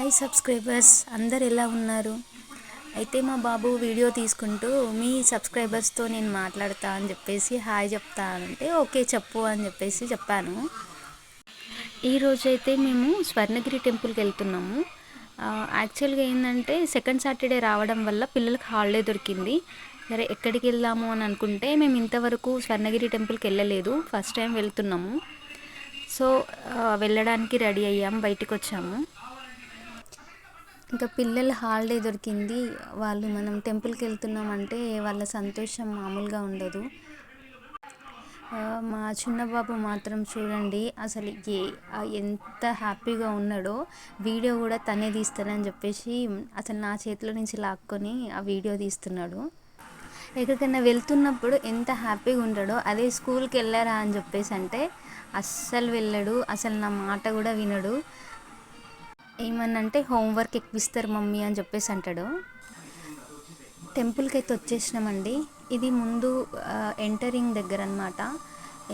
Hi subscribers, అందరు ఎలా ఉన్నారు? అయితే మా బాబు వీడియో తీసుకుంటూ మీ సబ్స్క్రైబర్స్తో నేను మాట్లాడతా అని చెప్పేసి హాయ్ చెప్తా అంటే ఓకే చెప్పు అని చెప్పేసి చెప్పాను. ఈరోజైతే మేము స్వర్ణగిరి టెంపుల్కి వెళ్తున్నాము. యాక్చువల్గా ఏంటంటే సెకండ్ సాటర్డే రావడం వల్ల పిల్లలకు హాలిడే దొరికింది. సరే ఎక్కడికి వెళ్దాము అని అనుకుంటే మేము ఇంతవరకు స్వర్ణగిరి టెంపుల్కి వెళ్ళలేదు, ఫస్ట్ టైం వెళ్తున్నాము. సో వెళ్ళడానికి రెడీ అయ్యాము, బయటికి వచ్చాము. ఇంకా పిల్లల హాలిడే దొరికింది, వాళ్ళు మనం టెంపుల్కి వెళ్తున్నామంటే వాళ్ళ సంతోషం మామూలుగా ఉండదు. మా చిన్న బాబు మాత్రం చూడండి అసలు ఎంత హ్యాపీగా ఉన్నాడో. వీడియో కూడా తనే తీస్తానని చెప్పేసి అసలు నా చేతిలో నుంచి లాక్కొని ఆ వీడియో తీస్తున్నాడు. ఎక్కడికైనా వెళ్తున్నప్పుడు ఎంత హ్యాపీగా ఉంటాడో, అదే స్కూల్కి వెళ్ళారా అని చెప్పేసి అంటే అస్సలు వెళ్ళడు, అసలు నా మాట కూడా వినడు. ఏమన్నంటే హోంవర్క్ ఎక్కిస్తారు మమ్మీ అని చెప్పేసి అంటాడు. టెంపుల్కి అయితే వచ్చేసినామండి. ఇది ముందు ఎంటరింగ్ దగ్గర అనమాట.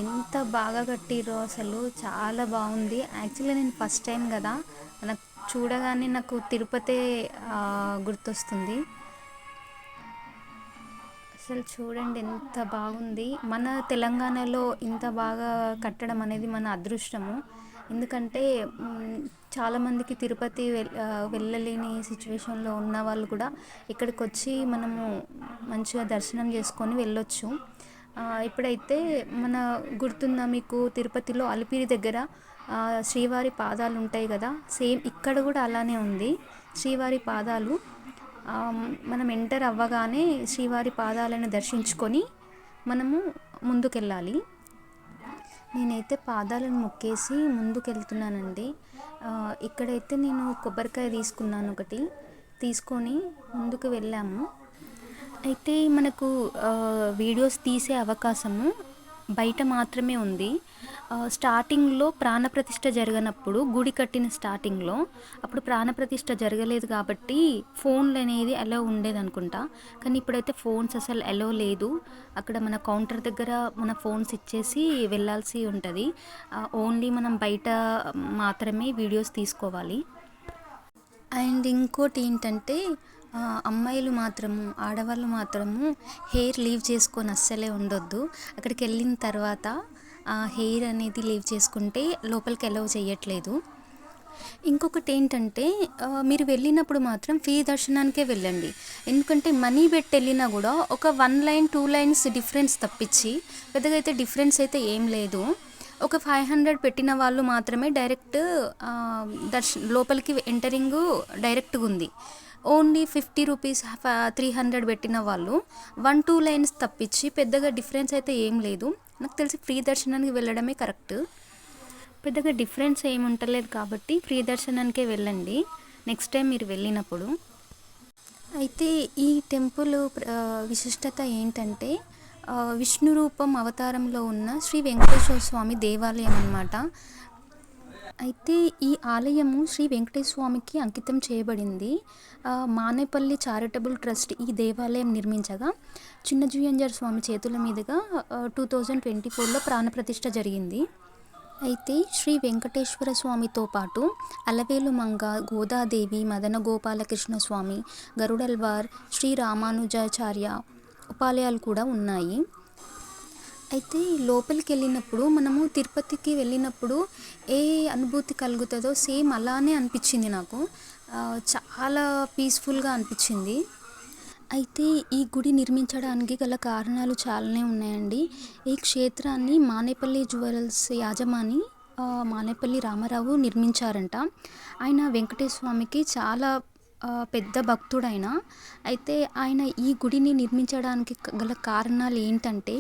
ఎంత బాగా కట్టిరో అసలు, చాలా బాగుంది. యాక్చువల్లీ నేను ఫస్ట్ టైం కదా, నాకు చూడగానే నాకు తిరుపతి గుర్తొస్తుంది. అసలు చూడండి ఎంత బాగుంది. మన తెలంగాణలో ఇంత బాగా కట్టడం అనేది మన అదృష్టము. ఎందుకంటే చాలామందికి తిరుపతి వెళ్ళలేని సిచ్యువేషన్లో ఉన్న వాళ్ళు కూడా ఇక్కడికి వచ్చి మనము మంచిగా దర్శనం చేసుకొని వెళ్ళొచ్చు. ఇప్పుడైతే మన గుర్తుందా మీకు, తిరుపతిలో అలిపిరి దగ్గర శ్రీవారి పాదాలు ఉంటాయి కదా, సేమ్ ఇక్కడ కూడా అలానే ఉంది. శ్రీవారి పాదాలు మనం ఎంటర్ అవ్వగానే శ్రీవారి పాదాలను దర్శించుకొని మనము ముందుకెళ్ళాలి. నేనైతే పాదాలను మొక్కేసి ముందుకెళ్తున్నానండి. ఇక్కడైతే నేను కొబ్బరికాయ తీసుకున్నాను, ఒకటి తీసుకొని ముందుకు వెళ్ళాము. అయితే మనకు వీడియోస్ తీసే అవకాశము బయట మాత్రమే ఉంది. స్టార్టింగ్లో ప్రాణప్రతిష్ఠ జరగనప్పుడు, గుడి కట్టిన స్టార్టింగ్లో అప్పుడు ప్రాణప్రతిష్ఠ జరగలేదు కాబట్టి ఫోన్లు అనేది అలో ఉండేది అనుకుంటా. కానీ ఇప్పుడైతే ఫోన్స్ అసలు అలో లేదు. అక్కడ మన కౌంటర్ దగ్గర మన ఫోన్స్ ఇచ్చేసి వెళ్ళాల్సి ఉంటుంది. ఓన్లీ మనం బయట మాత్రమే వీడియోస్ తీసుకోవాలి. అండ్ ఇంకోటి ఏంటంటే అమ్మాయిలు మాత్రము, ఆడవాళ్ళు మాత్రము హెయిర్ లీవ్ చేసుకొని అస్సలే ఉండొద్దు. అక్కడికి వెళ్ళిన తర్వాత హెయిర్ అనేది లీవ్ చేసుకుంటే లోపలికి అలౌ చేయట్లేదు. ఇంకొకటి ఏంటంటే మీరు వెళ్ళినప్పుడు మాత్రం ఫ్రీ దర్శనానికే వెళ్ళండి. ఎందుకంటే మనీ పెట్టి వెళ్ళినా కూడా ఒక 1 లైన్ 2 లైన్స్ డిఫరెన్స్ తప్పించి పెద్దగా అయితే డిఫరెన్స్ అయితే ఏం లేదు. ఒక 500 పెట్టిన వాళ్ళు మాత్రమే డైరెక్ట్ లోపలికి ఎంటరింగ్ డైరెక్ట్గా ఉంది. ఓన్లీ 50 రూపీస్ 300 పెట్టిన వాళ్ళు 1-2 లైన్స్ తప్పించి పెద్దగా డిఫరెన్స్ అయితే ఏం లేదు. నాకు తెలిసి ఫ్రీ దర్శనానికి వెళ్ళడమే కరెక్ట్. పెద్దగా డిఫరెన్స్ ఏమి ఉండలేదు కాబట్టి ఫ్రీ దర్శనానికే వెళ్ళండి నెక్స్ట్ టైం మీరు వెళ్ళినప్పుడు. అయితే ఈ టెంపుల్ విశిష్టత ఏంటంటే విష్ణు రూపం అవతారంలో ఉన్న శ్రీ వెంకటేశ్వర స్వామి దేవాలయం అన్నమాట. అయితే ఈ ఆలయము శ్రీ వెంకటేశ్వర స్వామికి అంకితం చేయబడింది. మానేపల్లి చారిటబుల్ ట్రస్ట్ ఈ దేవాలయం నిర్మించగా చిన్నజీయర్ స్వామి చేతుల మీదుగా 2024లో ప్రాణప్రతిష్ఠ జరిగింది. అయితే శ్రీ వెంకటేశ్వర స్వామితో పాటు అలవేలు మంగ, గోదాదేవి, మదన గోపాలకృష్ణ స్వామి, గరుడల్వార్, శ్రీ రామానుజాచార్య ఉపాలయాలు కూడా ఉన్నాయి. అయితే లోపలికి వెళ్ళినప్పుడు మనము తిరుపతికి వెళ్ళినప్పుడు ఏ అనుభూతి కలుగుతుందో సేమ్ అలానే అనిపించింది నాకు. చాలా పీస్ఫుల్గా అనిపించింది. అయితే ఈ గుడి నిర్మించడానికి గల కారణాలు చాలానే ఉన్నాయండి. ఈ క్షేత్రాన్ని మానేపల్లి జ్యువెలర్స్ యాజమాని మానేపల్లి రామారావు నిర్మించారంట. ఆయన వెంకటేశ్వర స్వామికి చాలా పెద్ద భక్తుడైన. అయితే ఆయన ఈ గుడిని నిర్మించడానికి గల కారణాలు ఏంటంటే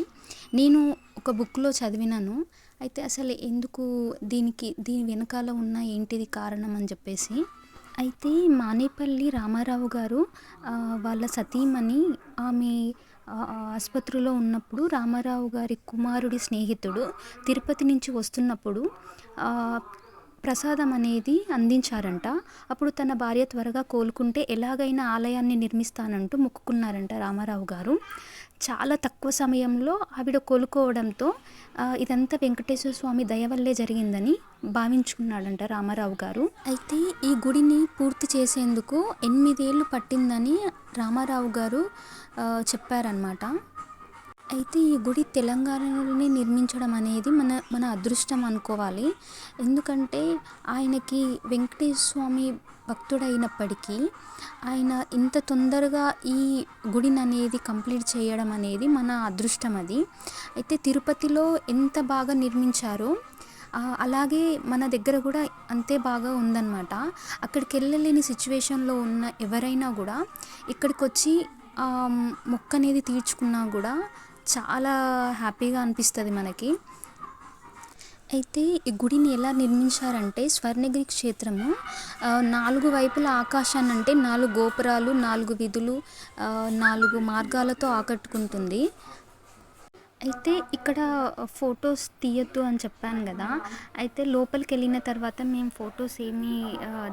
నేను ఒక బుక్లో చదివినాను. అయితే అసలు ఎందుకు దీని వెనకాల ఉన్న ఏంటిది కారణం అని చెప్పేసి. అయితే మానేపల్లి రామారావు గారు వాళ్ళ సతీమణి ఆమె ఆసుపత్రిలో ఉన్నప్పుడు రామారావు గారి కుమారుడి స్నేహితుడు తిరుపతి నుంచి వస్తున్నప్పుడు ప్రసాదం అనేది అందించారంట. అప్పుడు తన భార్య త్వరగా కోలుకుంటే ఎలాగైనా ఆలయాన్ని నిర్మిస్తానంటూ మొక్కుకున్నారంట రామారావు గారు. చాలా తక్కువ సమయంలో ఆవిడ కోలుకోవడంతో ఇదంతా వెంకటేశ్వర స్వామి దయ వల్లే జరిగిందని భావించుకున్నాడంట రామారావు గారు. అయితే ఈ గుడిని పూర్తి చేసేందుకు 8 ఏళ్ళు పట్టిందని రామారావు గారు చెప్పారనమాట. అయితే ఈ గుడి తెలంగాణలోనే నిర్మించడం అనేది మన అదృష్టం అనుకోవాలి. ఎందుకంటే ఆయనకి వెంకటేశ్వర స్వామి భక్తుడైనప్పటికీ ఆయన ఇంత తొందరగా ఈ గుడిని అనేది కంప్లీట్ చేయడం అనేది మన అదృష్టం అది. అయితే తిరుపతిలో ఎంత బాగా నిర్మించారో అలాగే మన దగ్గర కూడా అంతే బాగా ఉందన్నమాట. అక్కడికి వెళ్ళలేని సిచ్యువేషన్లో ఉన్న ఎవరైనా కూడా ఇక్కడికి వచ్చి మొక్క అనేది తీర్చుకున్నా కూడా చాలా హ్యాపీగా అనిపిస్తుంది మనకి. అయితే ఈ గుడిని ఎలా నిర్మించారంటే స్వర్ణగిరి క్షేత్రము 4 వైపుల ఆకాశాన్ని అంటే 4 గోపురాలు, 4 వీధులు, 4 మార్గాలతో ఆకట్టుకుంటుంది. అయితే ఇక్కడ ఫొటోస్ తీయొద్దు అని చెప్పాను కదా. అయితే లోపలికి వెళ్ళిన తర్వాత మేము ఫొటోస్ ఏమీ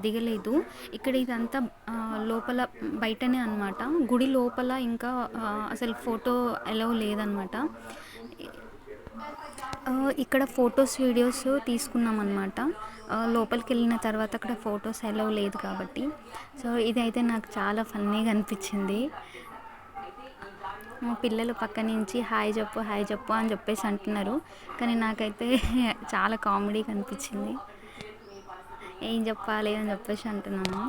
దిగలేదు. ఇక్కడ ఇదంతా లోపల బయటనే అనమాట. గుడి లోపల ఇంకా అసలు ఫోటో అలౌ లేదనమాట. ఇక్కడ ఫొటోస్ వీడియోస్ తీసుకున్నాం అనమాట. లోపలికి వెళ్ళిన తర్వాత అక్కడ ఫొటోస్ అలౌ లేదు కాబట్టి. సో ఇదైతే నాకు చాలా ఫన్నీగా అనిపించింది. మా పిల్లలు పక్క నుంచి హాయ్ చెప్పు అని చెప్పేసి అంటున్నారు. కానీ నాకైతే చాలా కామెడీగా అనిపించింది. ఏం చెప్పాలి అని చెప్పేసి అంటున్నాను.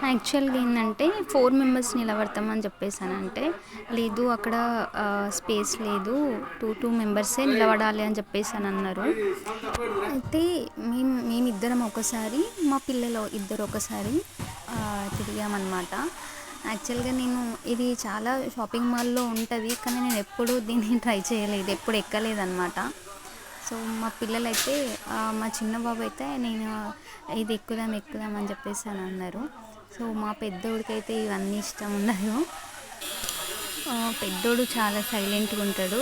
యాక్చువల్గా ఏంటంటే 4 మెంబర్స్ నిలబడతామని చెప్పేసానంటే లేదు అక్కడ స్పేస్ లేదు, 2 మెంబర్సే నిలబడాలి అని చెప్పేసి అని అన్నారు. అయితే మేమిద్దరం ఒకసారి, మా పిల్లలు ఇద్దరు ఒకసారి తిరిగామన్నమాట. యాక్చువల్గా నేను ఇది చాలా షాపింగ్ మాల్లో ఉంటుంది, కానీ నేను ఎప్పుడూ దీన్ని ట్రై చేయలేదు, ఎప్పుడు ఎక్కలేదన్నమాట. సో మా పిల్లలైతే మా చిన్న బాబు అయితే నేను ఇది ఎక్కుదాం అని చెప్పేసి అని అన్నారు. సో మా పెద్దోడికి అయితే ఇవన్నీ ఇష్టం ఉండదు. పెద్దోడు చాలా సైలెంట్గా ఉంటాడు,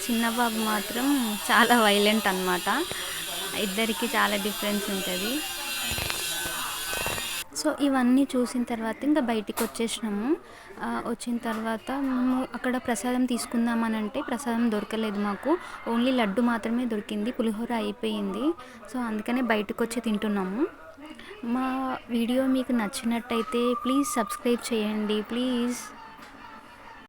చిన్న బాబు మాత్రం చాలా వైలెంట్ అన్నమాట. ఇద్దరికి చాలా డిఫరెన్స్ ఉంటుంది. సో ఇవన్నీ చూసిన తర్వాత ఇంకా బయటికి వచ్చేసినాము. వచ్చిన తర్వాత మేము అక్కడ ప్రసాదం తీసుకుందామని అంటే ప్రసాదం దొరకలేదు మాకు. ఓన్లీ లడ్డు మాత్రమే దొరికింది, పులిహోర అయిపోయింది. సో అందుకనే బయటకు వచ్చి తింటున్నాము. మా వీడియో మీకు నచ్చినట్టయితే ప్లీజ్ సబ్స్క్రైబ్ చేయండి ప్లీజ్.